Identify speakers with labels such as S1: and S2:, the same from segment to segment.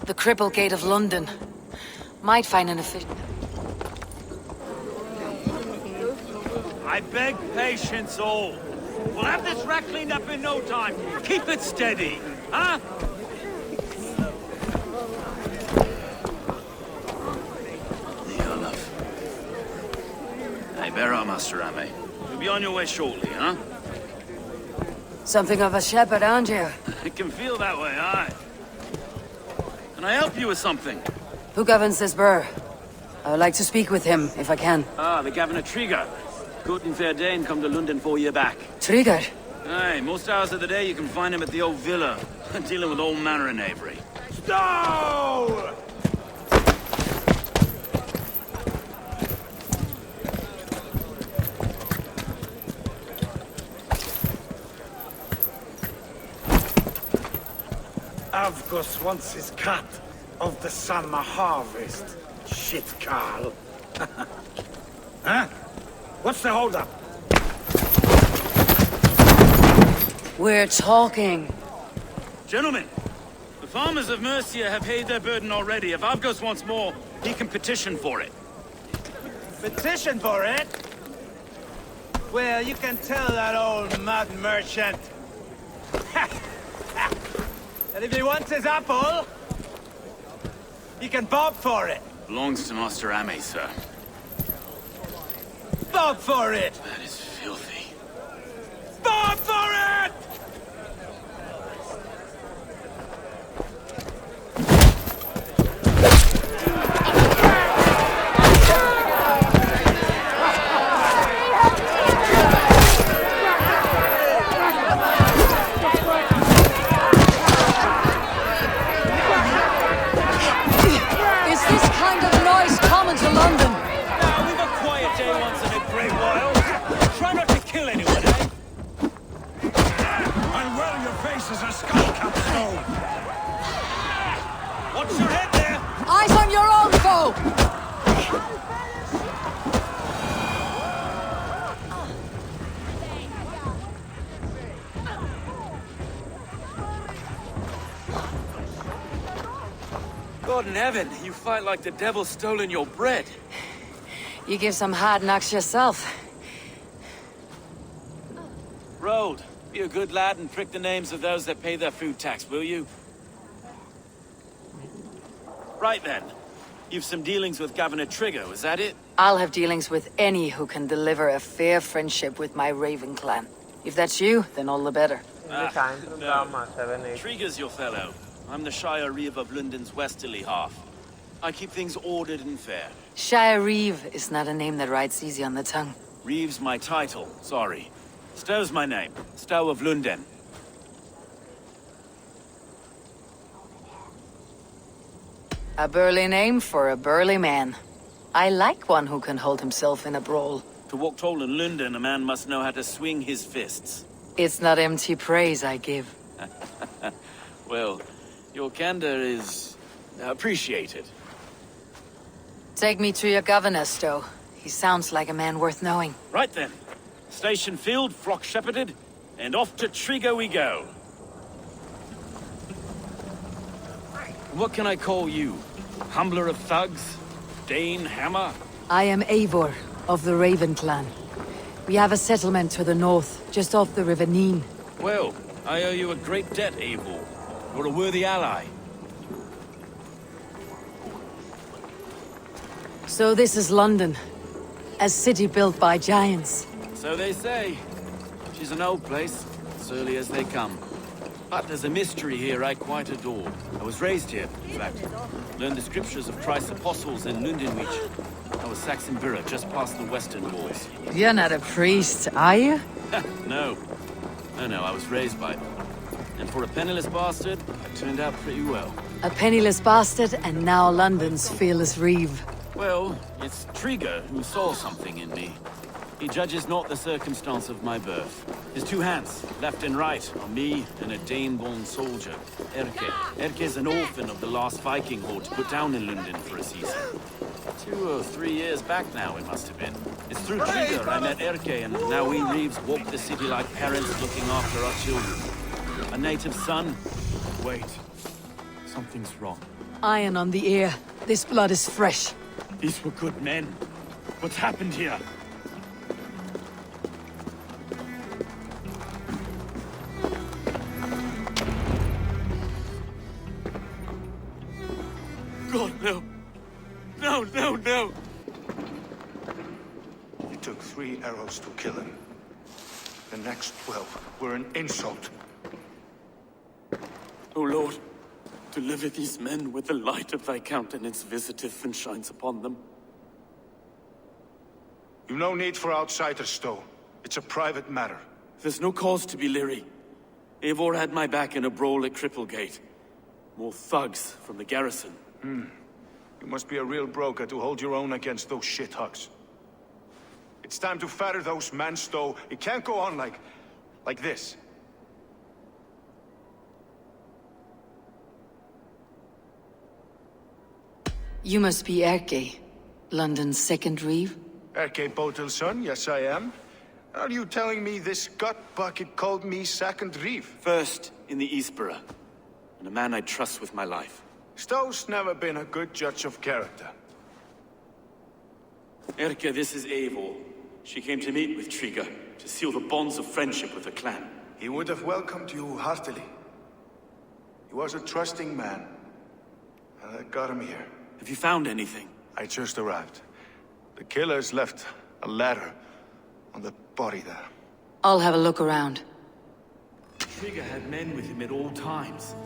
S1: The Cripple Gate of London. Might find an official.
S2: I beg patience, all. We'll have this wreck cleaned up in no time. Keep it steady, huh?
S3: Hey, bear on, Master Ame. You'll be on your way shortly, huh?
S1: Something of a shepherd, aren't you?
S3: It can feel that way, aye. Can I help you with something?
S1: Who governs this burr? I would like to speak with him, if I can.
S3: Ah, the Governor Trigger. Good and fair Dane come to London 4 year back.
S1: Trigger?
S3: Aye, most hours of the day you can find him at the old villa, dealing with all manner of knavery.
S2: Stow! Avgos wants his cut of the summer harvest. Shit, Carl. Huh? What's the holdup?
S1: We're talking.
S3: Gentlemen, the farmers of Mercia have paid their burden already. If Avgos wants more, he can petition for it.
S2: Petition for it? Well, you can tell that old mud merchant. And if he wants his apple, he can bob for it.
S3: Belongs to Master Ame, sir.
S2: Bob for it!
S3: That is filthy.
S2: Bob for it! Watch your head there!
S1: Eyes on your own foe!
S3: God in heaven, you fight like the devil's stolen your bread.
S1: You give some hard knocks yourself.
S3: Road, be a good lad and prick the names of those that pay their food tax, will you? Right then. You've some dealings with Governor Trigger, is that it?
S1: I'll have dealings with any who can deliver a fair friendship with my Raven clan. If that's you, then all the better.
S3: No. Trigger's your fellow. I'm the Shire Reeve of London's westerly half. I keep things ordered and fair.
S1: Shire Reeve is not a name that rides easy on the tongue.
S3: Reeve's my title, sorry. Stow's my name. Stow of London.
S1: A burly name for a burly man. I like one who can hold himself in a brawl.
S3: To walk tall in London, a man must know how to swing his fists.
S1: It's not empty praise I give.
S3: Well, your candor is appreciated.
S1: Take me to your governor, Stow. He sounds like a man worth knowing.
S3: Right then. Station filled, flock shepherded, and off to Trigger we go. What can I call you? Humbler of thugs? Dane Hammer?
S1: I am Eivor, of the Raven clan. We have a settlement to the north, just off the River Neen.
S3: Well, I owe you a great debt, Eivor. You're a worthy ally.
S1: So this is London. A city built by giants.
S3: So they say. She's an old place, as early as they come. But there's a mystery here I quite adore. I was raised here, in fact. Learned the scriptures of Christ's apostles in Leech. I was Saxon Borough, just past the western walls.
S1: You're not a priest, are you?
S3: No. No, I was raised by them. And for a penniless bastard, I turned out pretty well.
S1: A penniless bastard, and now London's fearless Reeve.
S3: Well, it's Trigger who saw something in me. He judges not the circumstance of my birth. His two hands, left and right, are me and a Dane-born soldier, Erke. Erke's an orphan of the last Viking horde put down in London for a season. 2 or 3 years back now, it must have been. It's through Trigger I met Erke, and now we Reeves walk the city like parents looking after our children. A native son? Wait. Something's wrong.
S1: Iron on the ear. This blood is fresh.
S3: These were good men. What's happened here? God, no. No, no, no!
S4: It took 3 arrows to kill him. The next 12 were an insult.
S5: O Lord, deliver these men with the light of thy countenance visiteth and shines upon them.
S4: You've no need for outsiders, Stowe. It's a private matter.
S5: There's no cause to be leery. Eivor had my back in a brawl at Cripplegate. More thugs from the garrison.
S4: You must be a real broker to hold your own against those shithugs. It's time to fetter those men, Stowe. It can't go on like this.
S1: You must be Erke, London's second Reeve.
S4: Erke Botil's son, yes I am. Are you telling me this gut bucket called me second Reeve?
S5: First in the Eastborough, and a man I trust with my life.
S4: Stowe's never been a good judge of character.
S5: Erke, this is Eivor. She came to meet with Trigger, to seal the bonds of friendship with her clan.
S4: He would have welcomed you heartily. He was a trusting man. And I got him here.
S5: Have you found anything?
S4: I just arrived. The killers left a letter on the body there.
S1: I'll have a look around.
S3: Trigger had men with him at all times.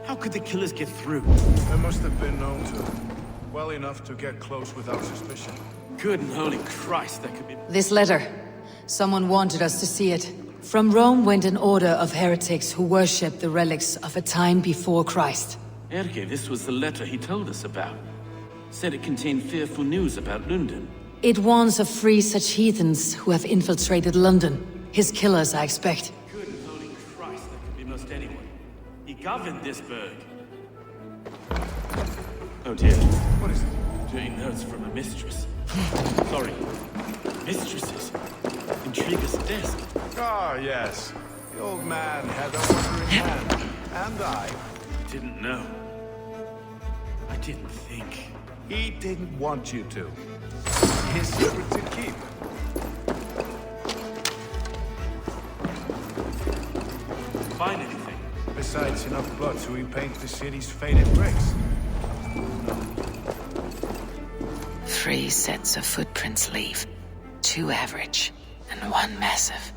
S3: How could the killers get through?
S4: They must have been known to him. Well enough to get close without suspicion.
S3: Good and holy Christ, that could be...
S1: This letter. Someone wanted us to see it. From Rome went an order of heretics who worshipped the relics of a time before Christ.
S3: Erke, this was the letter he told us about. Said it contained fearful news about London.
S1: It warns of 3 such heathens who have infiltrated London. His killers, I expect.
S3: Good and holy Christ, that could be most anyone. He governed this burg. Oh dear.
S4: What is it?
S3: Doing notes from a mistress. Sorry. Mistresses. In Trigger's desk.
S4: Ah, yes. The old man had a wandering hand. And I.
S3: Didn't know. I didn't think.
S4: He didn't want you to. His secret to keep.
S3: Find anything?
S4: Besides enough blood to repaint the city's faded bricks.
S1: 3 sets of footprints leave. 2 average, and 1 massive.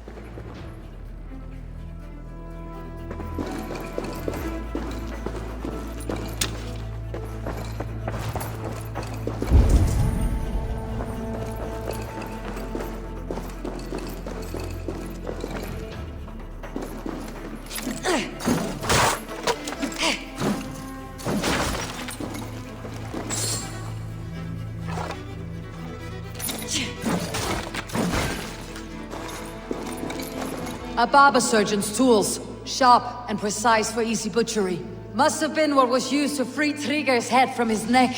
S1: A barber surgeon's tools. Sharp and precise for easy butchery. Must have been what was used to free Trigger's head from his neck.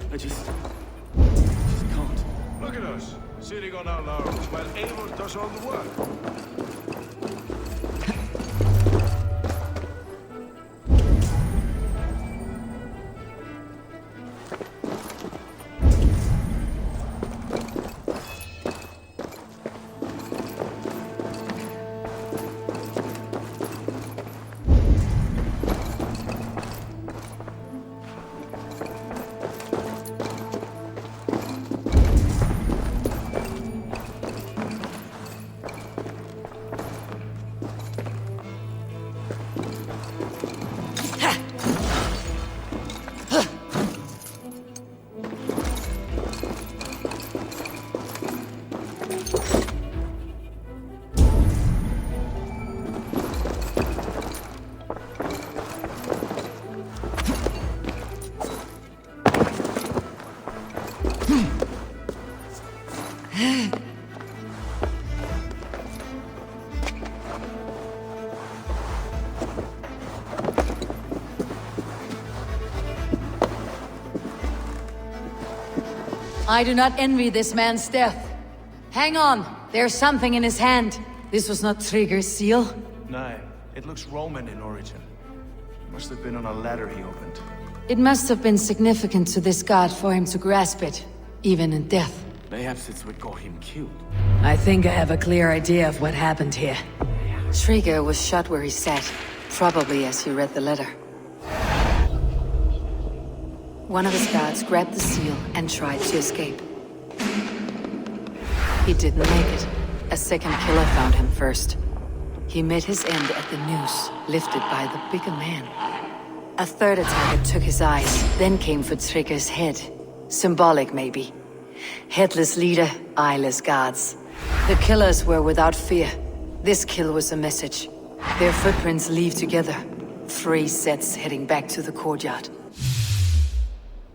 S5: I just can't.
S4: Look at us, sitting on our laurels while Eivor does all the work.
S1: I do not envy this man's death. Hang on, there's something in his hand. This was not Trigger's seal.
S4: No, it looks Roman in origin. Must have been on a ladder he opened.
S1: It must have been significant to this god for him to grasp it, even in death.
S3: Perhaps it's what got him killed.
S1: I think I have a clear idea of what happened here. Trigger was shot where he sat, probably as he read the letter. One of his guards grabbed the seal and tried to escape. He didn't make it. A second killer found him first. He met his end at the noose, lifted by the bigger man. A third attacker took his eyes, then came for Trigger's head. Symbolic, maybe. Headless leader, eyeless guards. The killers were without fear. This kill was a message. Their footprints leave together. 3 sets heading back to the courtyard.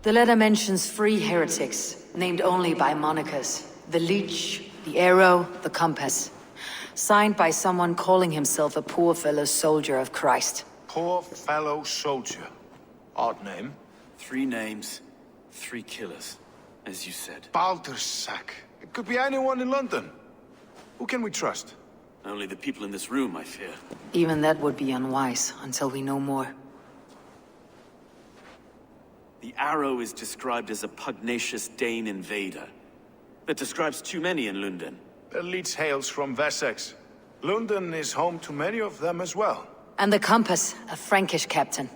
S1: The letter mentions 3 heretics, named only by monikers. The Leech, the Arrow, the Compass. Signed by someone calling himself a poor fellow soldier of Christ.
S4: Poor fellow soldier. Odd name.
S3: 3 names, 3 killers, as you said.
S4: Baldersack. It could be anyone in London. Who can we trust?
S3: Only the people in this room, I fear.
S1: Even that would be unwise, until we know more.
S3: The Arrow is described as a pugnacious Dane invader. That describes too many in London.
S4: The Leech hails from Wessex. London is home to many of them as well.
S1: And the Compass, a Frankish captain.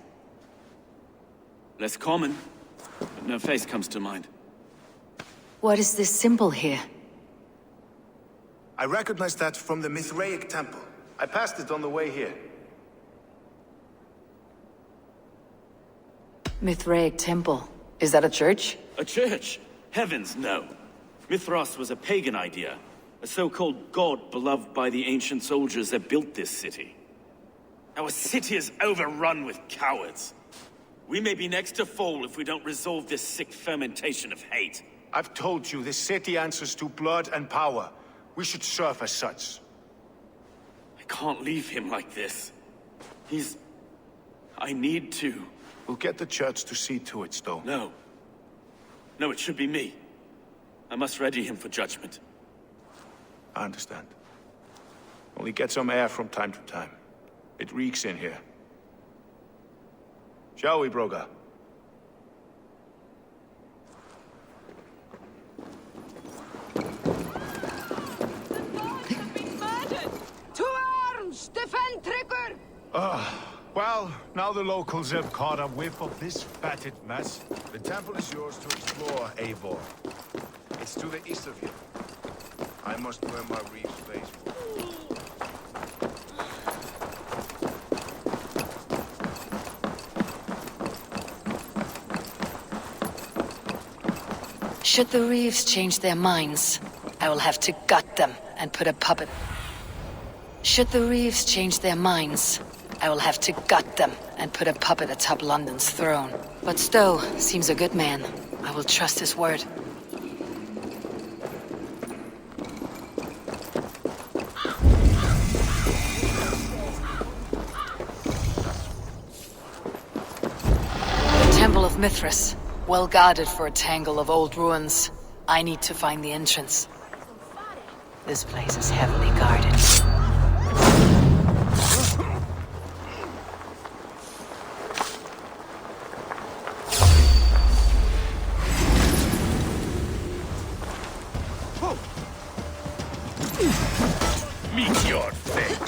S3: Less common, but no face comes to mind.
S1: What is this symbol here?
S4: I recognize that from the Mithraic temple. I passed it on the way here.
S1: Mithraic temple. Is that a church?
S3: A church? Heavens, no. Mithras was a pagan idea. A so-called god beloved by the ancient soldiers that built this city. Our city is overrun with cowards. We may be next to fall if we don't resolve this sick fermentation of hate.
S4: I've told you, this city answers to blood and power. We should serve as such.
S3: I can't leave him like this. I need to.
S4: We'll get the church to see to it, Stowe.
S3: No. No, it should be me. I must ready him for judgment.
S4: I understand. Only get some air from time to time. It reeks in here. Shall we, Broga?
S6: To arms! Defend Trigger!
S4: Well, now the locals have caught a whiff of this fatted mess. The temple is yours to explore, Eivor. It's to the east of here. I must wear my reef's face.
S1: Should the Reeves change their minds, I will have to gut them and put a puppet. Should the Reeves change their minds, I will have to gut them and put a puppet atop London's throne. But Stowe seems a good man. I will trust his word. The Temple of Mithras. Well guarded for a tangle of old ruins. I need to find the entrance. This place is heavily guarded.
S2: Meet your fate.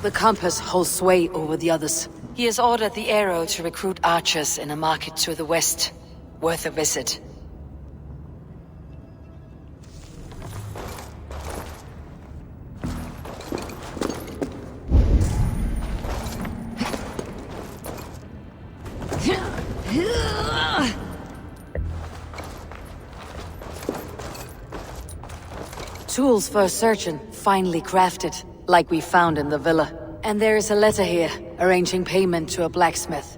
S1: The compass holds sway over the others. He has ordered the arrow to recruit archers in a market to the west. Worth a visit. Tools for a surgeon, finely crafted, like we found in the villa. And there is a letter here, arranging payment to a blacksmith.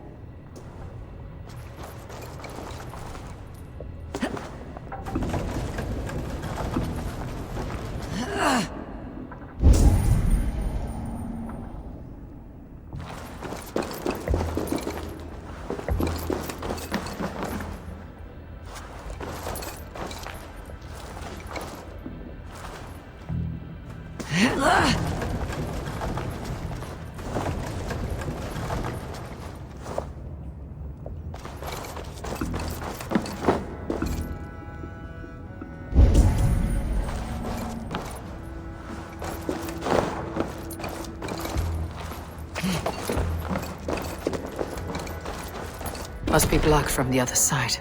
S1: Must be blocked from the other side.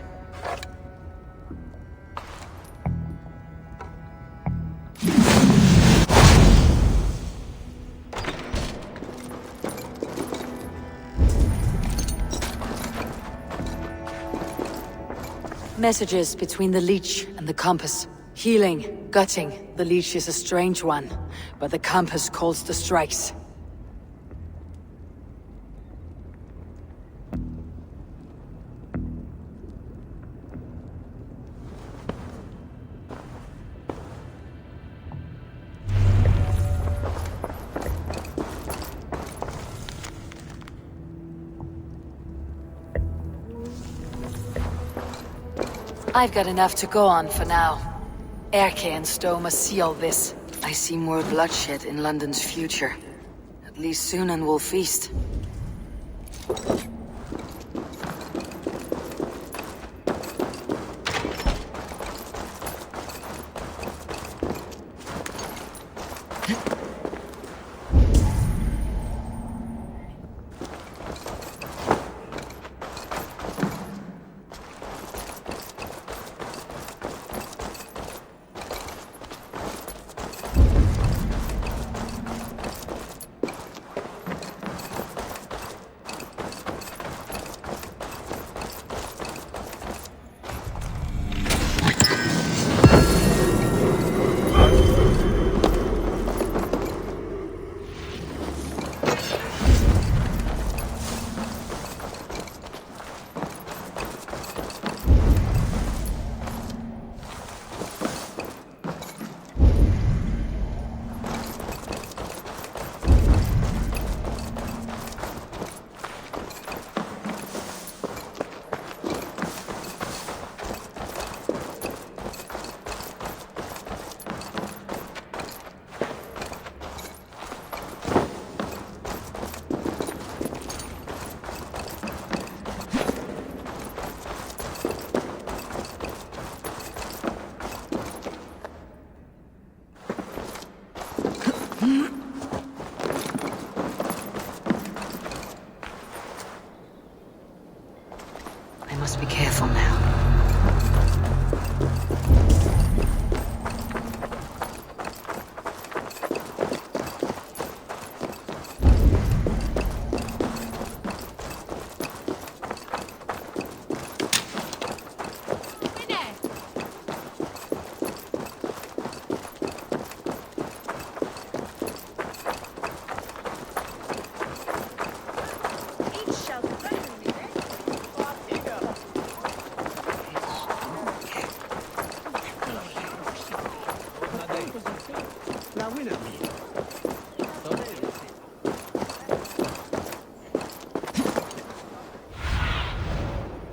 S1: Messages between the Leech and the compass. Healing, gutting. The Leech is a strange one, but the compass calls the strikes. I've got enough to go on for now. Erke and Stowe must see all this. I see more bloodshed in London's future. At least Sunan will feast. Must be careful now.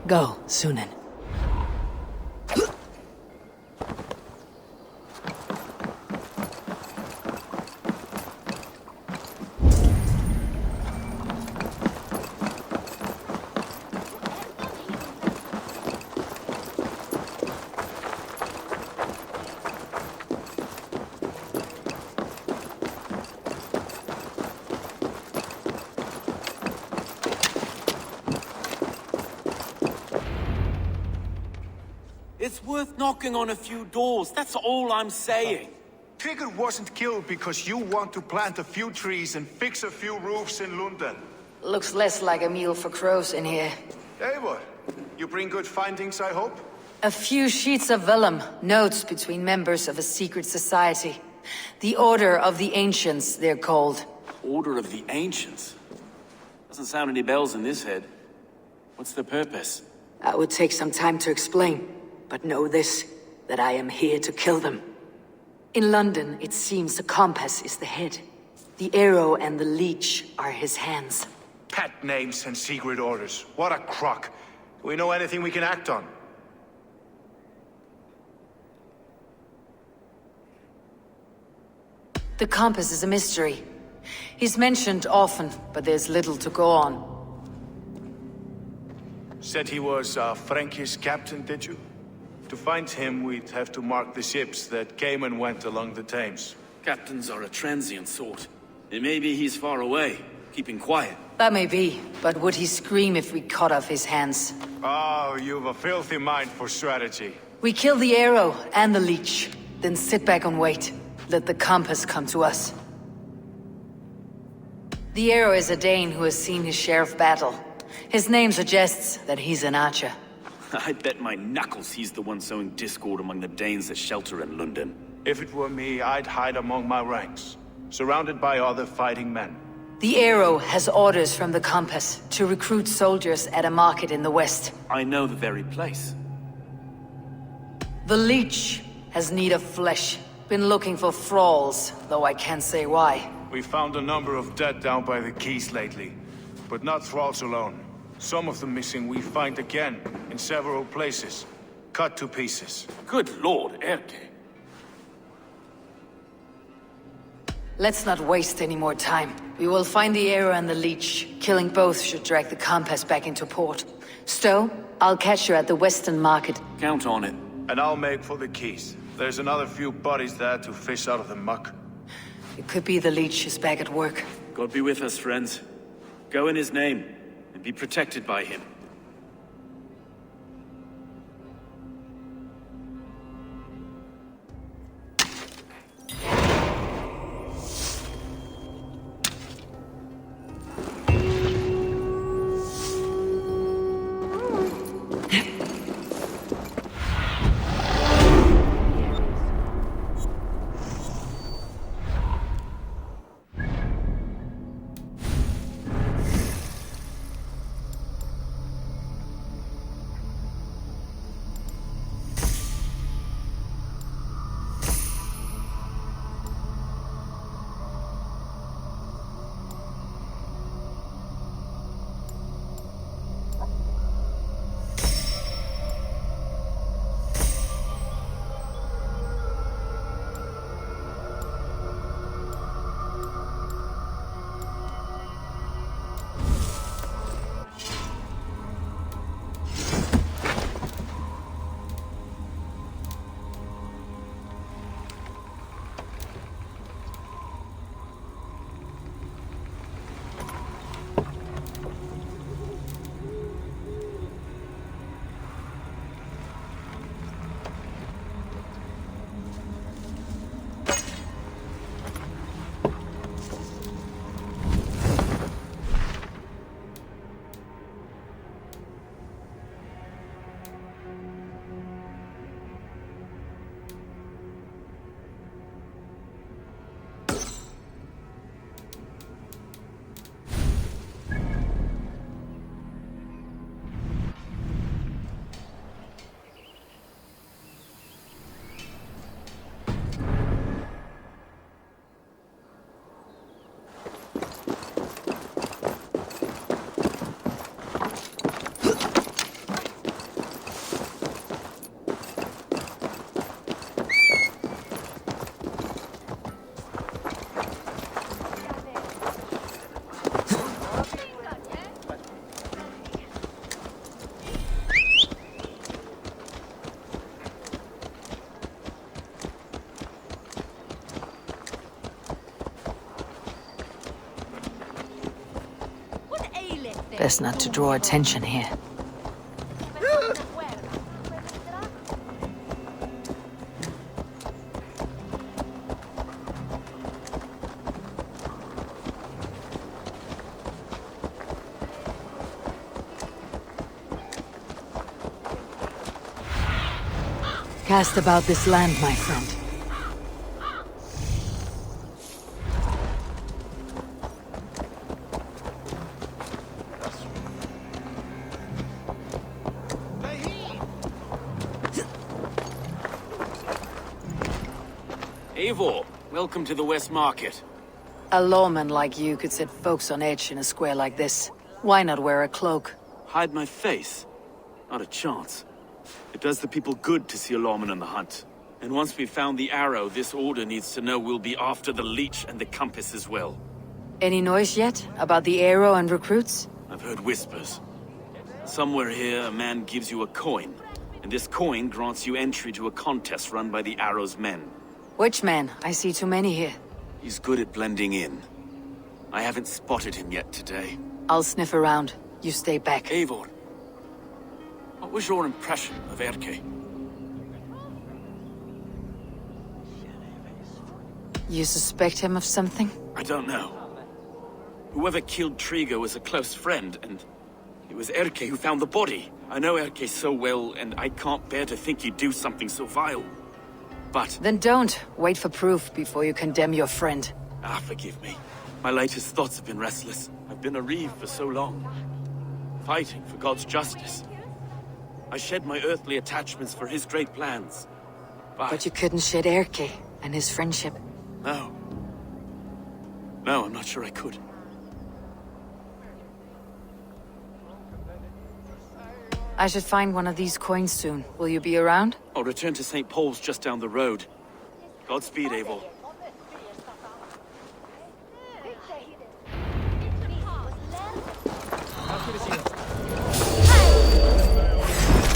S1: Go, Sunan.
S5: It's worth knocking on a few doors, that's all I'm saying.
S4: Trigger wasn't killed because you want to plant a few trees and fix a few roofs in London.
S1: Looks less like a meal for crows in here.
S4: Eivor, you bring good findings, I hope?
S1: A few sheets of vellum, notes between members of a secret society. The Order of the Ancients, they're called.
S5: Order of the Ancients? Doesn't sound any bells in this head. What's the purpose?
S1: That would take some time to explain, but know this, that I am here to kill them. In London, it seems the compass is the head. The arrow and the leech are his hands.
S4: Pet names and secret orders. What a crock. Do we know anything we can act on?
S1: The compass is a mystery. He's mentioned often, but there's little to go on.
S4: Said he was a Frankish captain, did you? To find him, we'd have to mark the ships that came and went along the Thames.
S5: Captains are a transient sort. And maybe he's far away, keeping quiet.
S1: That may be, but would he scream if we cut off his hands?
S4: Oh, you've a filthy mind for strategy.
S1: We kill the arrow and the leech, then sit back and wait. Let the compass come to us. The arrow is a Dane who has seen his share of battle. His name suggests that he's an archer.
S5: I bet my knuckles he's the one sowing discord among the Danes that shelter in London.
S4: If it were me, I'd hide among my ranks, surrounded by other fighting men.
S1: The arrow has orders from the compass to recruit soldiers at a market in the west.
S5: I know the very place.
S1: The leech has need of flesh. Been looking for thralls, though I can't say why.
S4: We found a number of dead down by the quays lately, but not thralls alone. Some of the missing we find again, in several places, cut to pieces.
S5: Good lord, Erke.
S1: Let's not waste any more time. We will find the arrow and the leech. Killing both should drag the compass back into port. Stowe, I'll catch you at the western market.
S5: Count on it.
S4: And I'll make for the quays. There's another few bodies there to fish out of the muck.
S1: It could be the leech is back at work.
S5: God be with us, friends. Go in his name, and be protected by him.
S1: Best not to draw attention here. Cast about this land, my friend.
S3: Eivor, welcome to the West Market.
S1: A lawman like you could set folks on edge in a square like this. Why not wear a cloak?
S3: Hide my face? Not a chance. It does the people good to see a lawman on the hunt. And once we've found the arrow, this order needs to know we'll be after the Leech and the compass as well.
S1: Any noise yet about the arrow and recruits?
S3: I've heard whispers. Somewhere here, a man gives you a coin. And this coin grants you entry to a contest run by the arrow's men.
S1: Which man? I see too many here.
S3: He's good at blending in. I haven't spotted him yet today.
S1: I'll sniff around. You stay back.
S3: Eivor, what was your impression of Erke?
S1: You suspect him of something?
S3: I don't know. Whoever killed Trigo was a close friend, and it was Erke who found the body. I know Erke so well, and I can't bear to think he'd do something so vile. But...
S1: Then don't. Wait for proof before you condemn your friend.
S3: forgive me. My latest thoughts have been restless. I've been a reeve for so long, fighting for God's justice. I shed my earthly attachments for his great plans.
S1: But you couldn't shed Erke and his friendship.
S3: No. No, I'm not sure I could.
S1: I should find one of these coins soon. Will you be around?
S3: I'll return to St. Paul's just down the road. Godspeed, Eivor.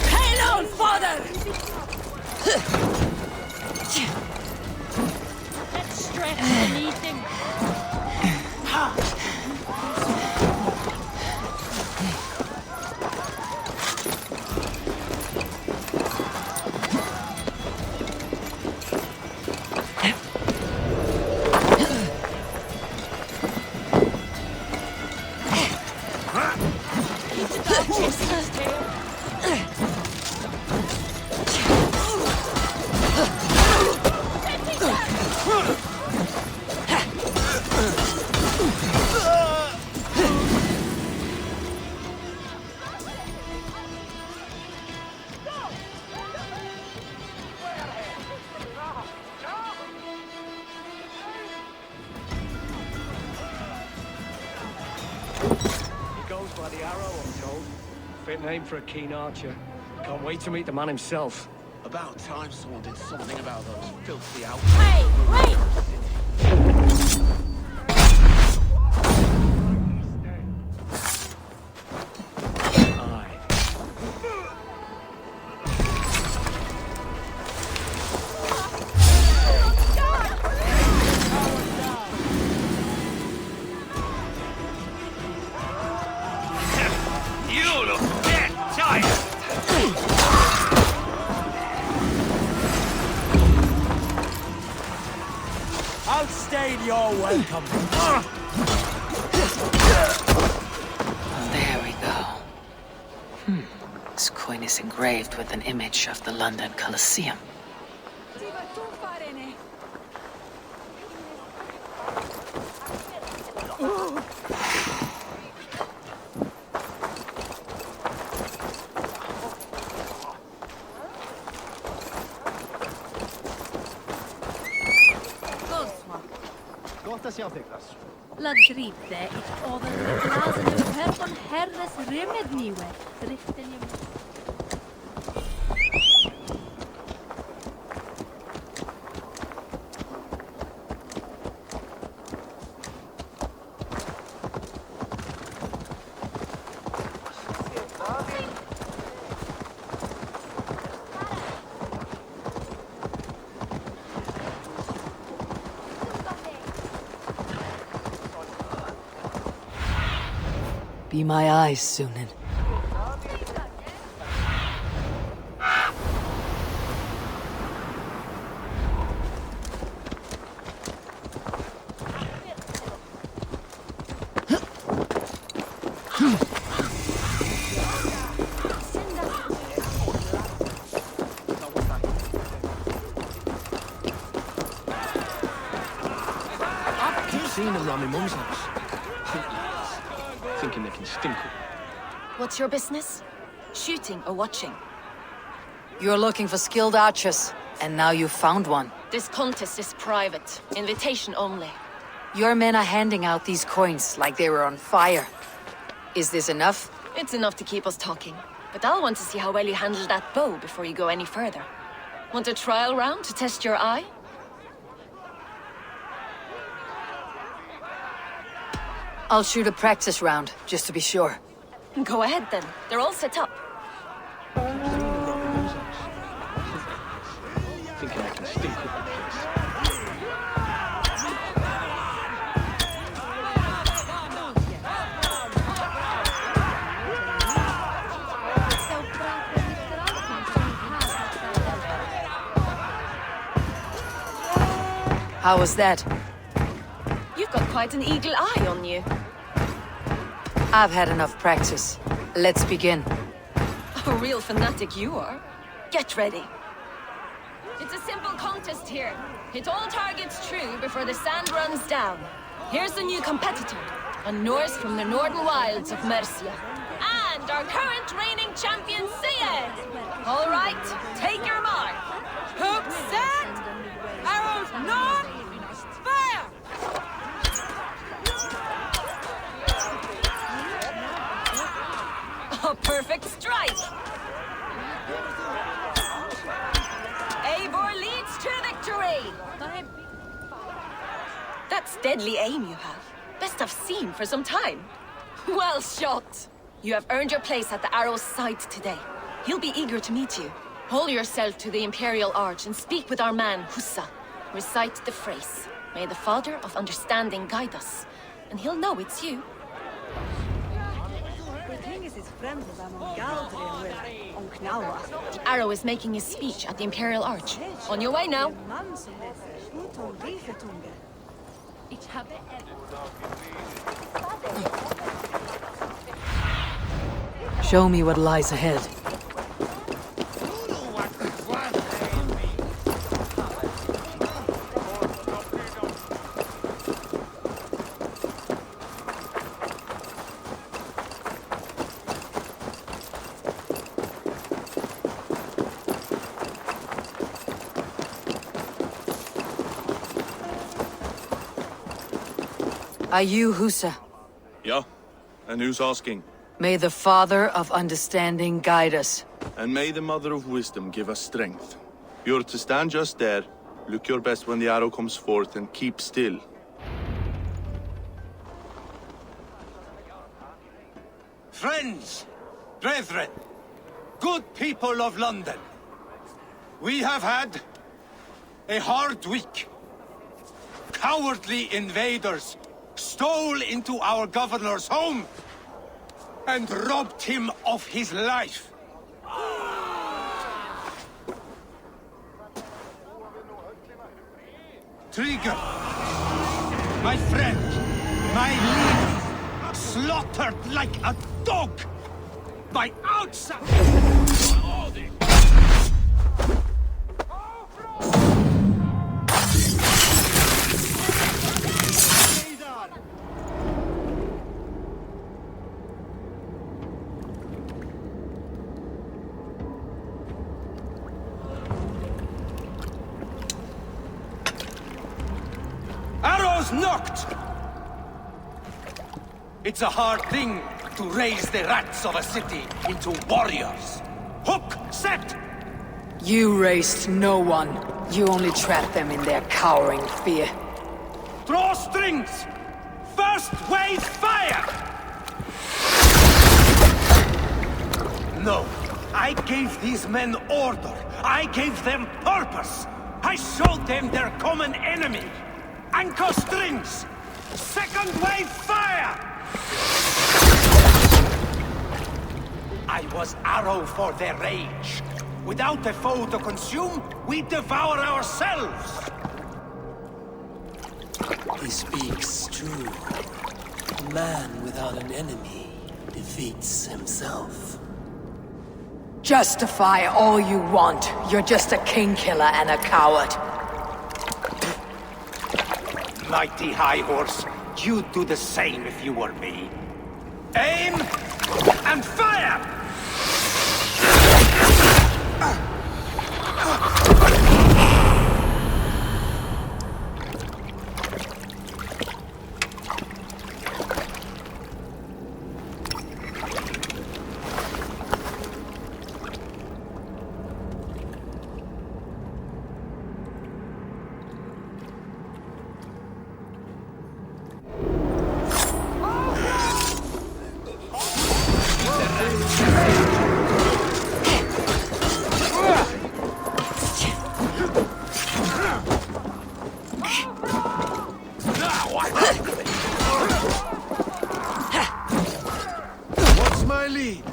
S6: Hail on, father! Let's stretch the meeting.
S7: By the arrow, I'm told. Fit name for a keen archer. Can't wait to meet the man himself.
S8: About time someone did something about those filthy out.
S6: Hey, wait!
S7: Aye.
S2: You look dead tired!
S7: Outstayed your welcome.
S1: There we go. This coin is engraved with an image of the London Colosseum.
S9: La dripte ich over the glazen you heard on herres rimed niwe. Driften you.
S1: Be my eyes, Sunan.
S7: around my mum's house. Thinking they can stink up.
S10: What's your business? Shooting or watching?
S1: You're looking for skilled archers, and now you found one.
S10: This contest is private. Invitation only.
S1: Your men are handing out these coins like they were on fire. Is this enough?
S10: It's enough to keep us talking. But I'll want to see how well you handle that bow before you go any further. Want a trial round to test your eye?
S1: I'll shoot a practice round, just to be sure.
S10: Go ahead then. They're all set up.
S7: Thinking they can stink up the place.
S1: How was that?
S10: You've got quite an eagle eye on you.
S1: I've had enough practice. Let's begin.
S10: A real fanatic you are. Get ready. It's a simple contest here. Hit all targets true before the sand runs down. Here's the new competitor, a Norse from the northern wilds of Mercia. And our current reigning champion, Sia. All right, take your mark. Hook set! Arrows north! Fire! A perfect strike! Eivor leads to victory! That's deadly aim you have. Best I've seen for some time. Well shot! You have earned your place at the Arrow's side today. He'll be eager to meet you. Hold yourself to the Imperial Arch and speak with our man, Hussa. Recite the phrase. May the Father of Understanding guide us. And he'll know it's you. The Arrow is making his speech at the Imperial Arch. On your way now.
S1: Show me what lies ahead. Are you Husa?
S11: Yeah, and who's asking?
S1: May the Father of Understanding guide us.
S11: And may the Mother of Wisdom give us strength. You're to stand just there, look your best when the arrow comes forth, and keep still.
S2: Friends, brethren, good people of London, we have had a hard week. Cowardly invaders stole into our governor's home and robbed him of his life. Trigger, my friend, my leader, slaughtered like a dog by outside. Arrows knocked! It's a hard thing to raise the rats of a city into warriors. Hook, set!
S1: You raised no one. You only trapped them in their cowering fear.
S2: Draw strings! First wave fire! No, I gave these men order. I gave them purpose. I showed them their common enemy. Anchor strings! Second wave fire! I was arrow for their rage. Without a foe to consume, we devour ourselves!
S12: He speaks true. A man without an enemy defeats himself.
S1: Justify all you want. You're just a king killer and a coward.
S2: Mighty High Horse, would you do the same if you were me? Aim and fire!
S4: What's my lead?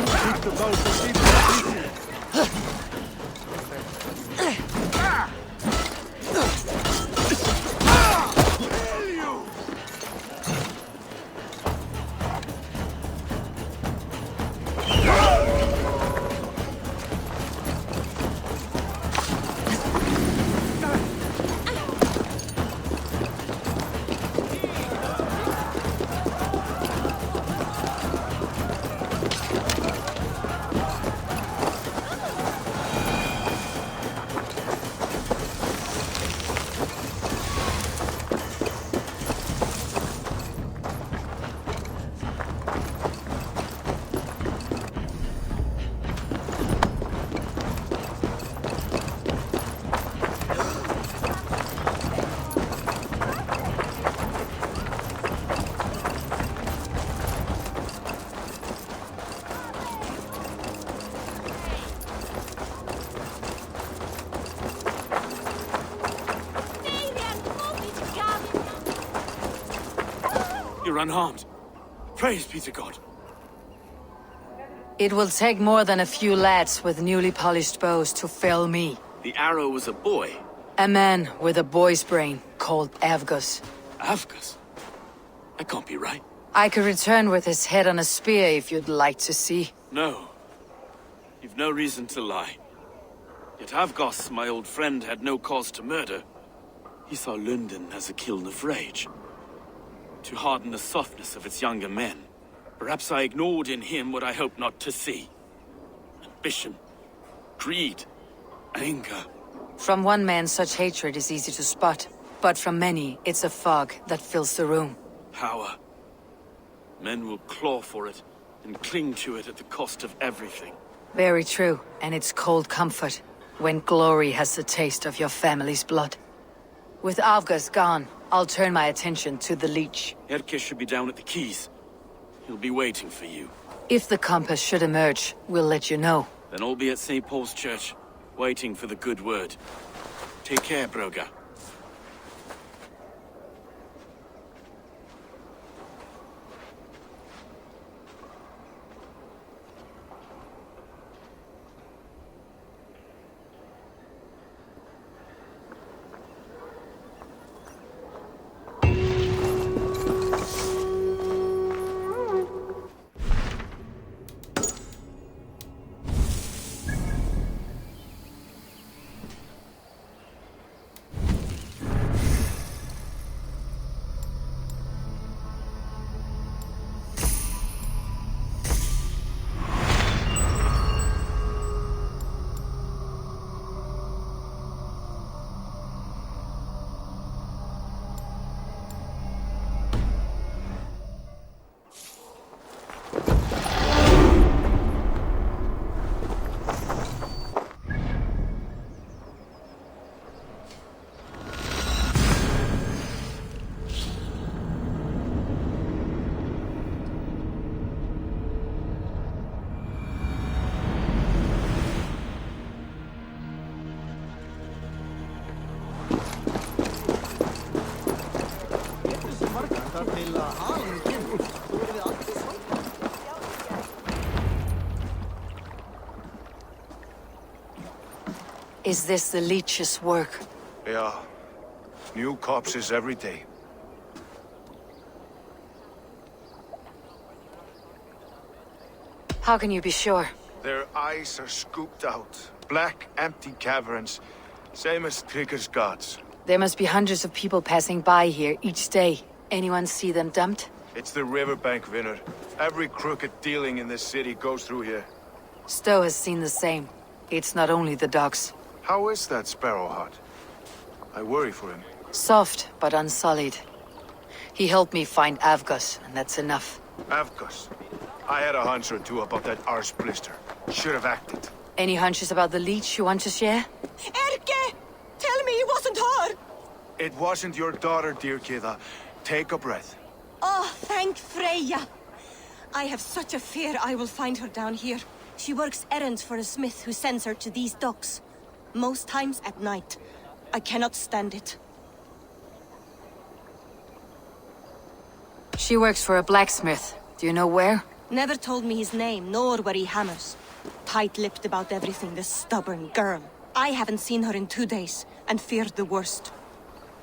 S4: Keep the boat, keep the
S5: You're unharmed. Praise be to God.
S1: It will take more than a few lads with newly polished bows to fell me.
S5: The arrow was a boy.
S1: A man with a boy's brain called Avgus.
S5: Avgus? That can't be right.
S1: I could return with his head on a spear if you'd like to see.
S5: No. You've no reason to lie. Yet Avgos, my old friend, had no cause to murder. He saw London as a kiln of rage. To harden the softness of its younger men. Perhaps I ignored in him what I hoped not to see. Ambition, greed, anger.
S1: From one man, such hatred is easy to spot. But from many, it's a fog that fills the room.
S5: Power. Men will claw for it and cling to it at the cost of everything.
S1: Very true, and it's cold comfort when glory has the taste of your family's blood. With Avgus gone, I'll turn my attention to the Leech.
S5: Erke should be down at the quays. He'll be waiting for you.
S1: If the compass should emerge, we'll let you know.
S5: Then I'll be at St. Paul's Church, waiting for the good word. Take care, Broga.
S1: Is this the Leech's work?
S4: Yeah. New corpses every day.
S1: How can you be sure?
S4: Their eyes are scooped out. Black, empty caverns. Same as Trigger's gods.
S1: There must be hundreds of people passing by here each day. Anyone see them dumped?
S4: It's the riverbank, Vinner. Every crooked dealing in this city goes through here.
S1: Stowe has seen the same. It's not only the docks.
S4: How is that Sparrowheart? I worry for him.
S1: Soft, but unsullied. He helped me find Avgos, and that's enough.
S4: Avgos. I had a hunch or two about that arse blister. Should have acted.
S1: Any hunches about the Leech you want to share?
S10: Erke! Tell me it wasn't her!
S4: It wasn't your daughter, dear Kida. Take a breath.
S10: Oh, thank Freya. I have such a fear I will find her down here. She works errands for a smith who sends her to these docks. Most times at night. I cannot stand it.
S1: She works for a blacksmith. Do you know where?
S10: Never told me his name, nor where he hammers. Tight-lipped about everything, this stubborn girl. I haven't seen her in 2 days, and feared the worst.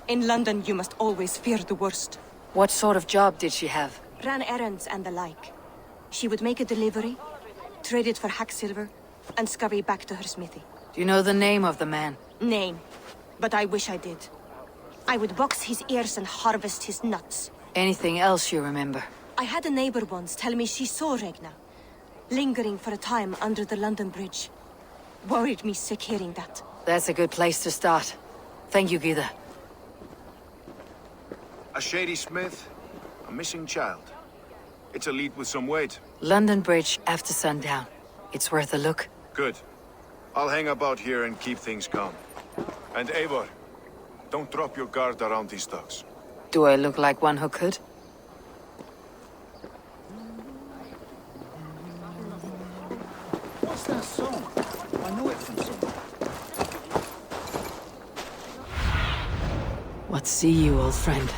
S10: In London, you must always fear the worst.
S1: What sort of job did she have?
S10: Ran errands and the like. She would make a delivery, trade it for hack silver, and scurry back to her smithy.
S1: Do you know the name of the man?
S10: Name. But I wish I did. I would box his ears and harvest his nuts.
S1: Anything else you remember?
S10: I had a neighbor once tell me she saw Regna, lingering for a time under the London Bridge. Worried me sick hearing that.
S1: That's a good place to start. Thank you, Gida.
S4: A shady smith, a missing child. It's a lead with some weight.
S1: London Bridge after sundown. It's worth a look.
S4: Good. I'll hang about here and keep things calm. And Eivor, don't drop your guard around these docks.
S1: Do I look like one who could?
S8: What's that song? I know it from somewhere.
S1: What see you, old friend?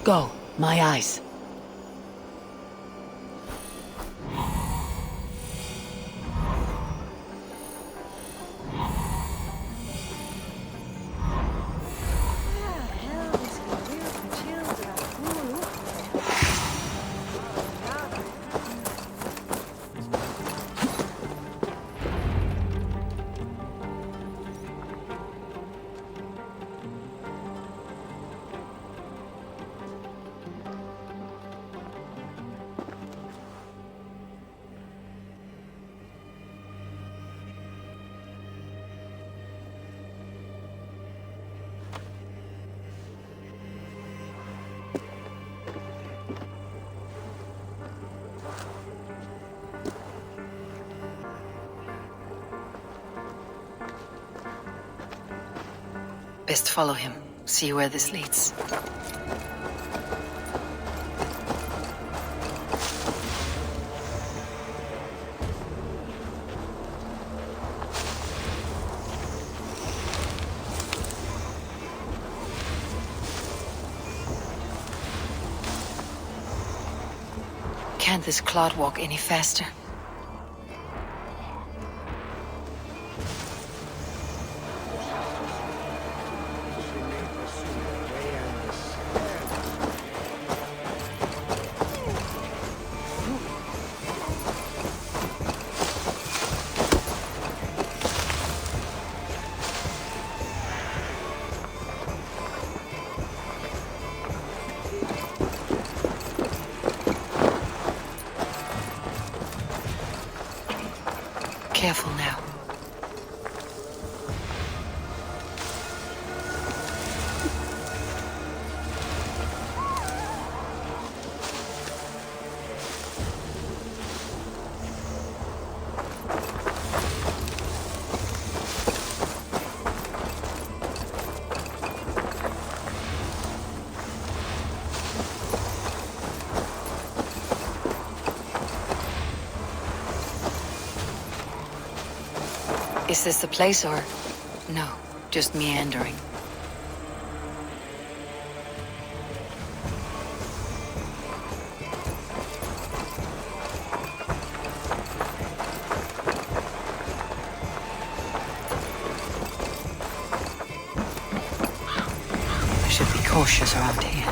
S1: Go, my eyes. Best follow him. See where this leads. Can't this clod walk any faster? Careful now. Is this the place or... No, just meandering. I should be cautious around here.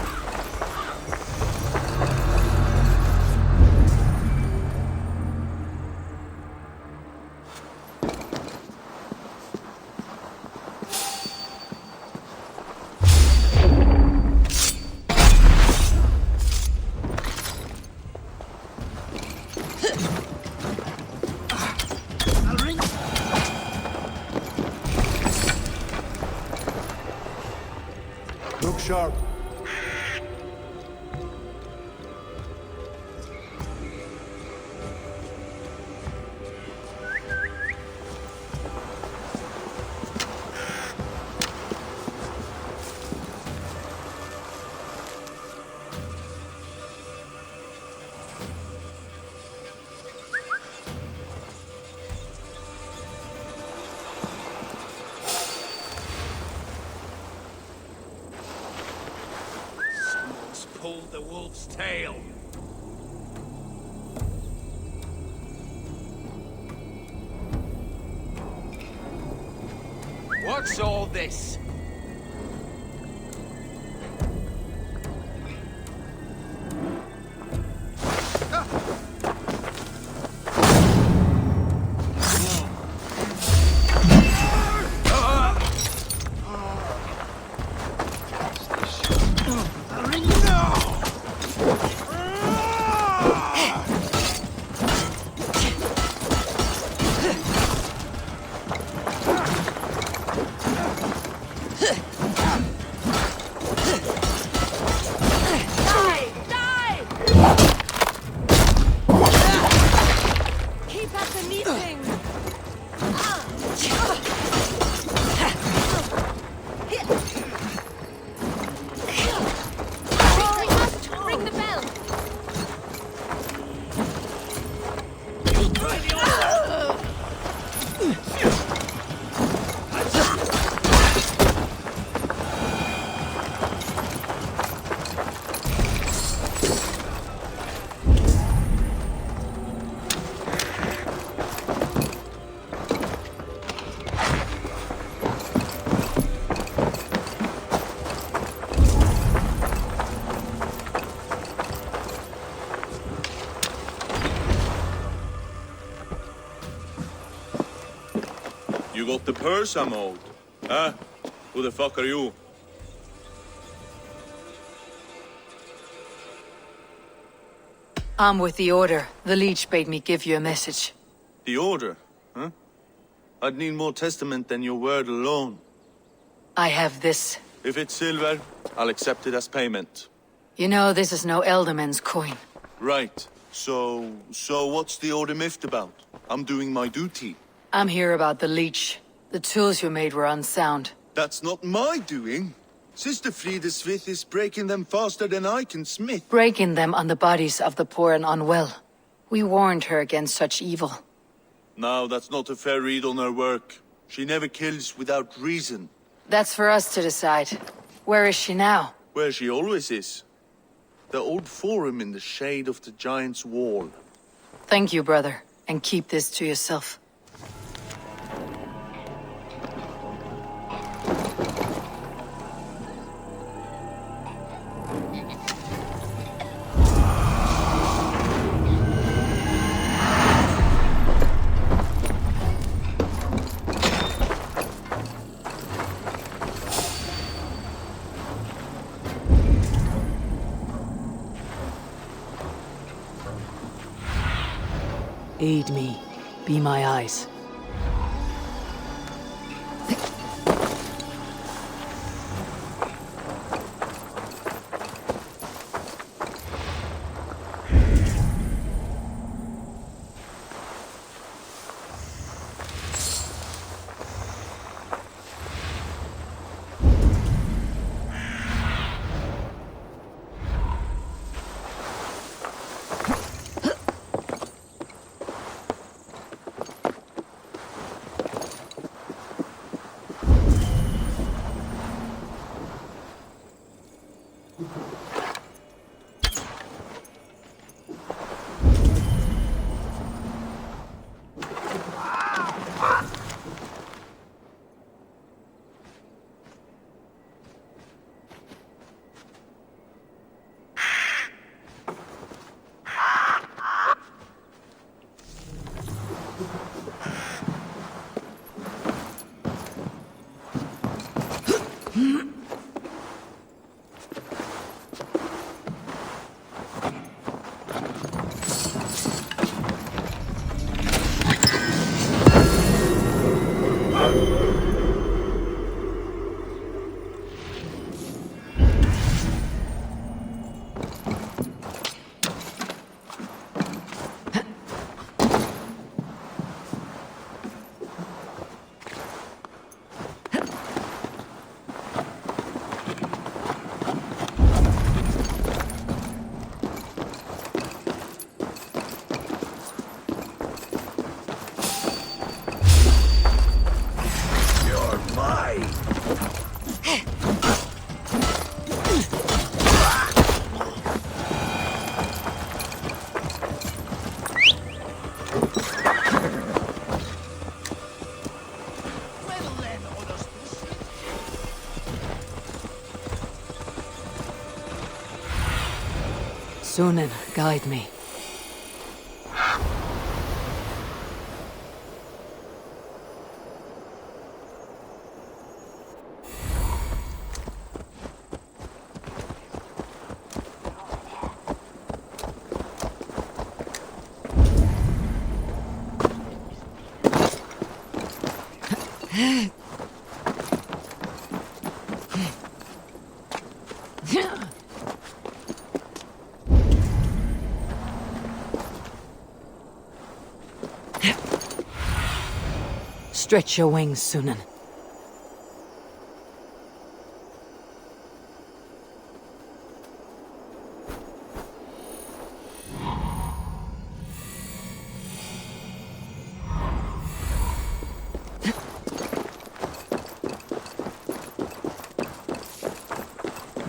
S4: Look sharp.
S2: Pulled the wolf's tail. What's all this?
S11: You got the purse I'm owed. Huh? Who the fuck are you?
S1: I'm with the Order. The Leech bade me give you a message.
S11: The Order? Huh? I'd need more testament than your word alone.
S1: I have this.
S11: If it's silver, I'll accept it as payment.
S1: You know, this is no Elderman's coin.
S11: Right. So what's the Order miffed about? I'm doing my duty.
S1: I'm here about the Leech. The tools you made were unsound.
S11: That's not my doing. Sister Frida Smith is breaking them faster than I can smith.
S1: Breaking them on the bodies of the poor and unwell. We warned her against such evil.
S11: No, that's not a fair read on her work. She never kills without reason.
S1: That's for us to decide. Where is she now?
S11: Where she always is. The old forum in the shade of the Giant's Wall.
S1: Thank you, brother. And keep this to yourself. Aid me. Be my eyes. Sunan, guide me. Stretch your wings, Sunan.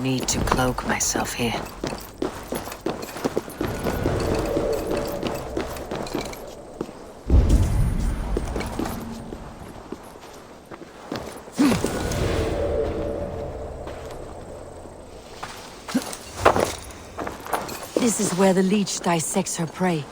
S1: Need to cloak myself here. This is where the Leech dissects her prey.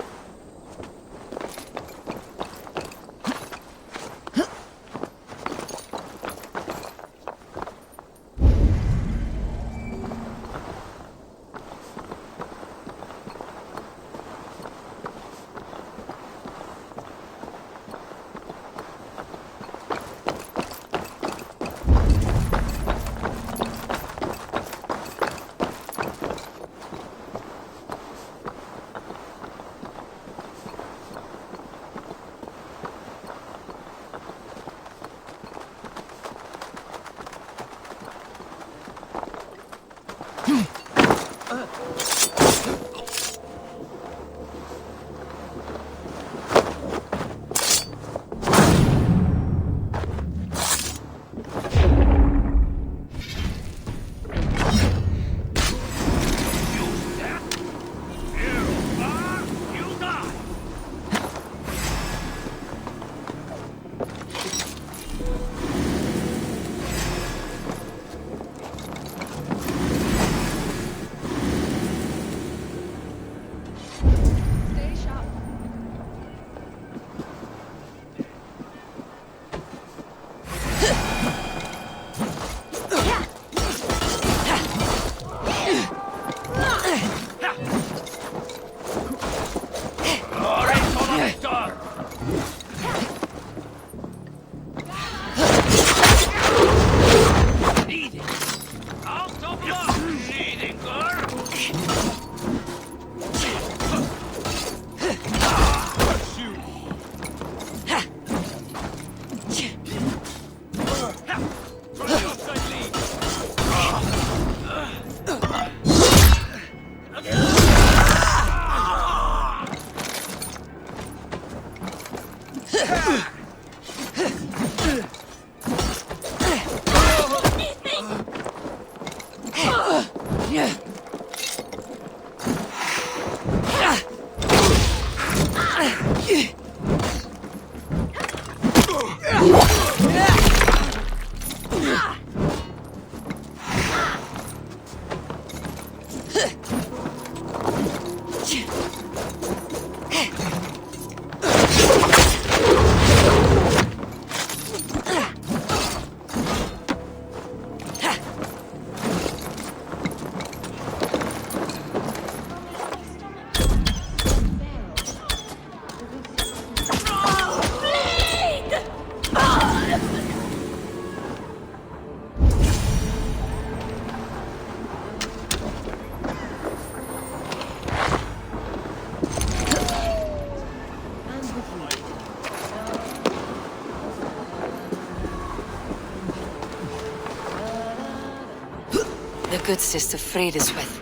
S1: good sister Frideswith.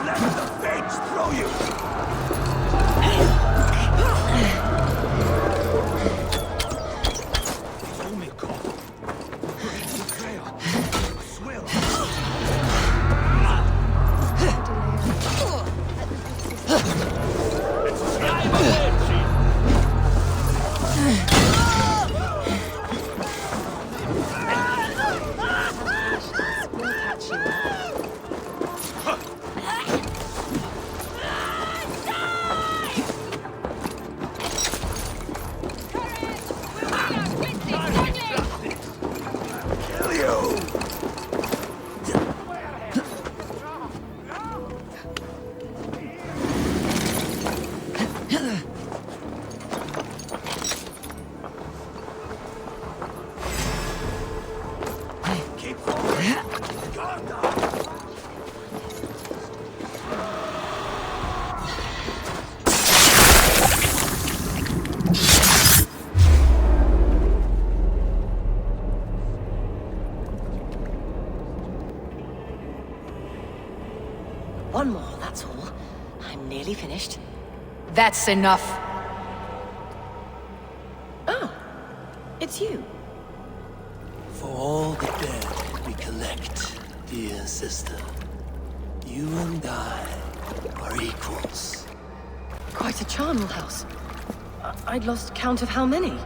S2: Let the fates throw you!
S10: One more, that's all. I'm nearly finished.
S1: That's enough.
S10: Oh, it's you.
S12: For all the dead we collect, dear sister, you and I are equals.
S10: Quite a charnel house. I'd lost count of how many.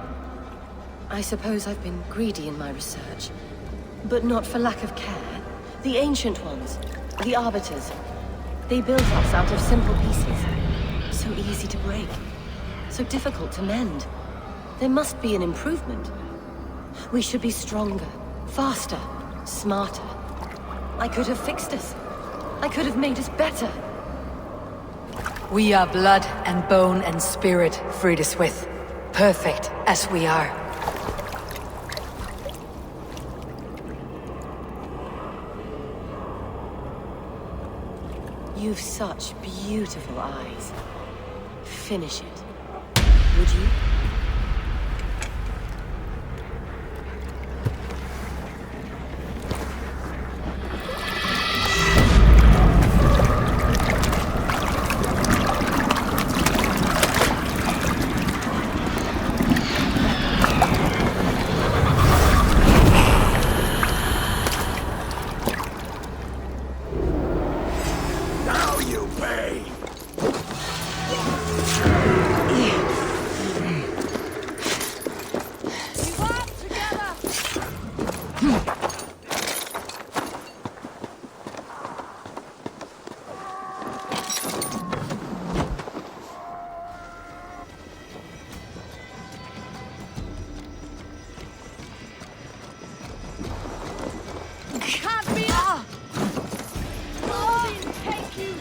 S10: I suppose I've been greedy in my research. But not for lack of care. The ancient ones, the arbiters, they built us out of simple pieces. So easy to break. So difficult to mend. There must be an improvement. We should be stronger, faster, smarter. I could have fixed us. I could have made us better.
S1: We are blood and bone and spirit, Frideswith. Perfect as we are.
S10: You've such beautiful eyes. Finish it. Would you?
S2: Now you pay!
S6: Can't be up! Odin, take you!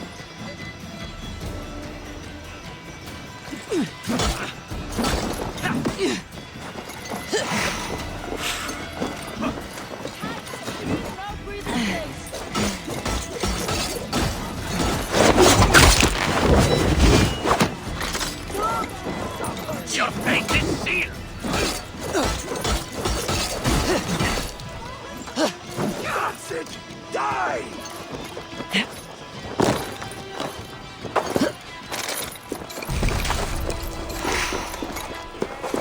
S2: Your fate is sealed! That's it! Die!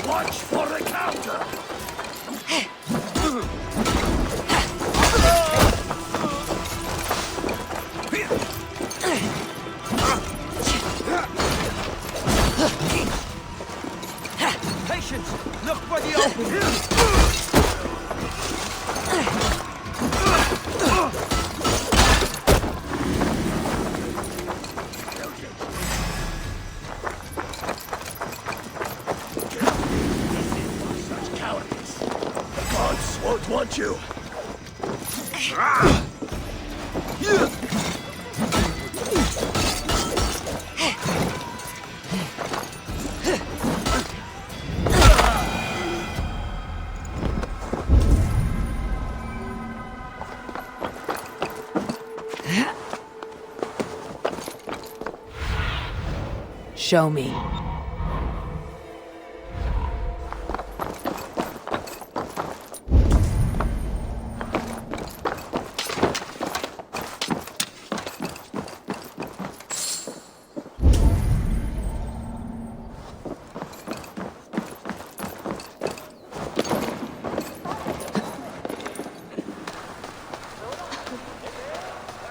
S2: Watch for the counter!
S7: Patience! Look for the opening!
S2: Such cowardice! The gods won't want you!
S1: Show me.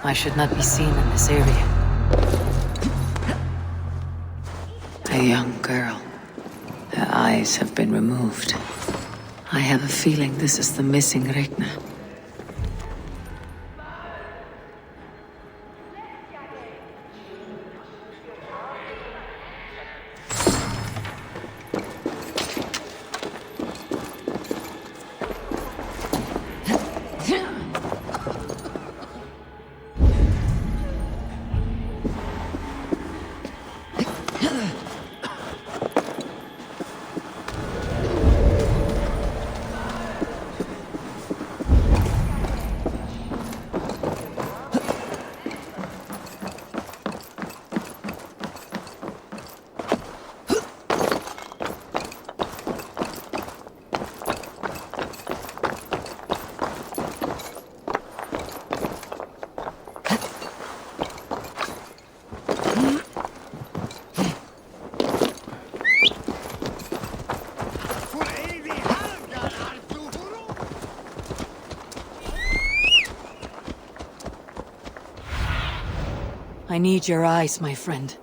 S1: I should not be seen in this area. A young girl. Her eyes have been removed. I have a feeling this is the missing Regna. I need your eyes, my friend.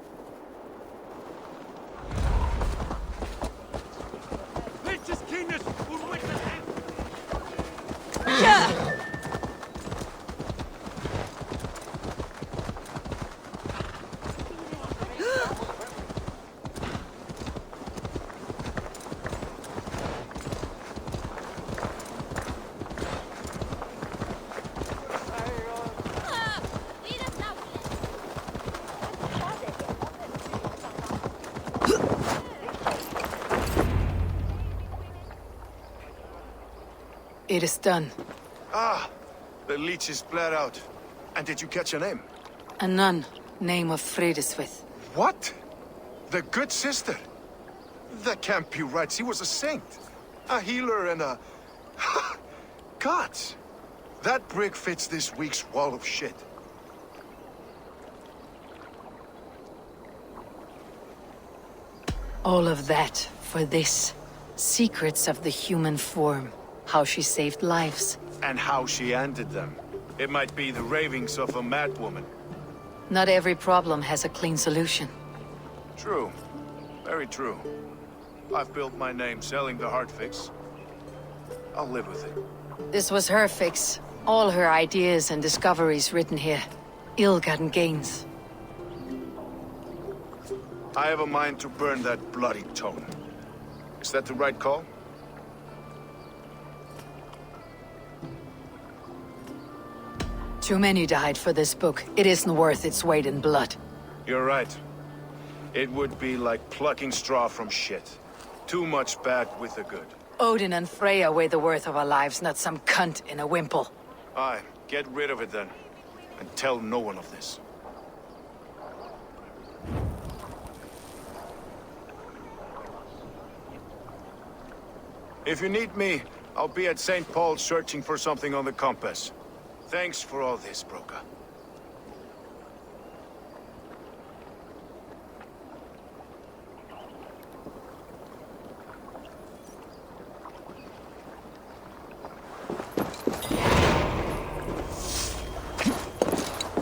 S1: It is done.
S4: Ah, the Leech is bled out. And did you catch her name?
S1: A nun, name of Fredeswith.
S4: What? The good sister? That can't be right. She was a saint. A healer and a... Gods! That brick fits this week's wall of shit.
S1: All of that for this. Secrets of the human form. How she saved lives.
S4: And how she ended them. It might be the ravings of a madwoman.
S1: Not every problem has a clean solution.
S4: True. Very true. I've built my name selling the heart fix. I'll live with it.
S1: This was her fix. All her ideas and discoveries written here. Ill-gotten gains.
S4: I have a mind to burn that bloody tome. Is that the right call?
S1: Too many died for this book. It isn't worth its weight in blood.
S4: You're right. It would be like plucking straw from shit. Too much bad with the good.
S1: Odin and Freya weigh the worth of our lives, not some cunt in a wimple.
S4: Aye, get rid of it then. And tell no one of this. If you need me, I'll be at St. Paul's searching for something on the compass. Thanks for all this, Broka.